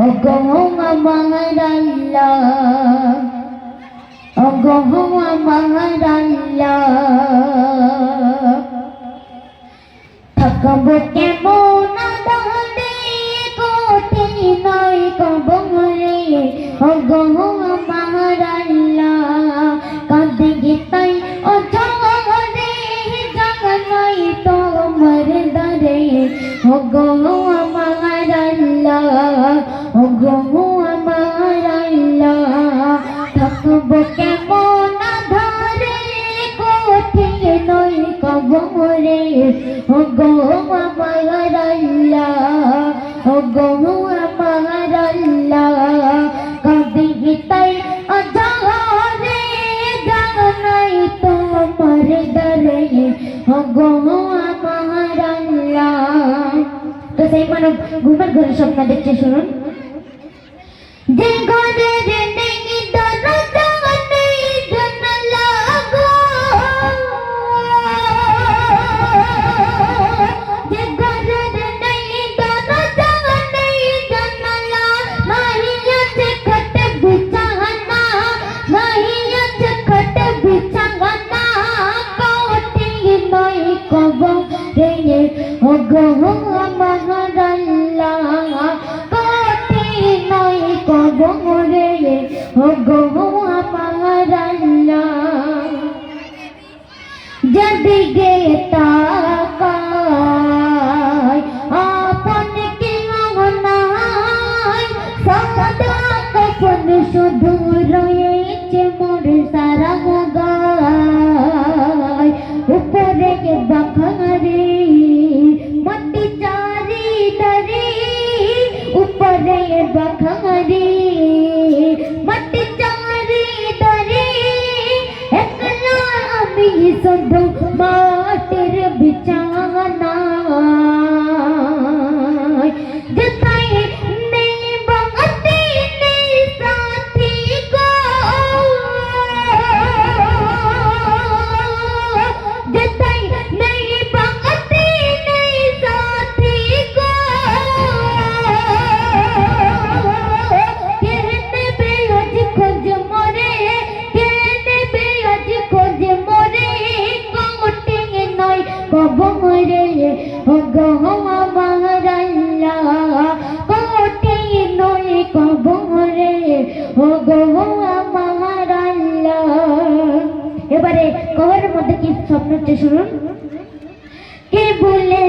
ওগো আমার আল্লাহ, ওগো আমার আল্লাহ, থাকবো কেমন আধারে কঠিন নয় কবরে, ওগো আমার আল্লাহ, কাঁদে গীতাই অঝরে জাগানাই তোমার দ্বারে, ওগো আমার আল্লাহ, ওগো আমার আল্লাহ, থাকবো কেমন আধারে কঠিন নয় কবরে, ওগো আমার আল্লাহ, ওগো আমার আল্লাহ, কাঁদে গীতাই অঝরে জাগানাই তোমার দ্বারে, ওগো আমার আল্লাহ। তো সেই মানব ঘুমের ঘরে স্বপ্ন দেখছে, শুনুন। যে ঘরের নেই দরজা নেই জানালা গো, যে ঘরের নেই দরজা নেই জানালা, নাই আছে খাট বিছানা, নাই আছে খাট বিছানা, কঠিন নয় কবরে, ওগো আমার আল্লাহ, কঠিন নয় কবরে, ওগো আমার আল্লাহ। যেদিকে তাকাই আপন কেউ নাই, সাদা কাফন শুধু রয়েছে মোর সারা গায়, উপরে বাখারে মাটি চারি ধারে, উপরে বাখারে মাটি চারি ধারে, একলা আমি শুধু মাটির বিছানা, যেথায় নেই বাগাতে নেই সাথী গো, যেথায় নেই বাগাতে নেই সাথী গো, কে নেবে আজ খোঁজ মরে, কে নেবে আজ খোঁজ মরে, কঠিন নয় কবরে, ওগো আমার আল্লাহ, কঠিন নয় কবরে, ওগো আমার আল্লাহ। এবারে কবরের মধ্যে কি স্বপ্ন হচ্ছে, শুনুন। কে বলে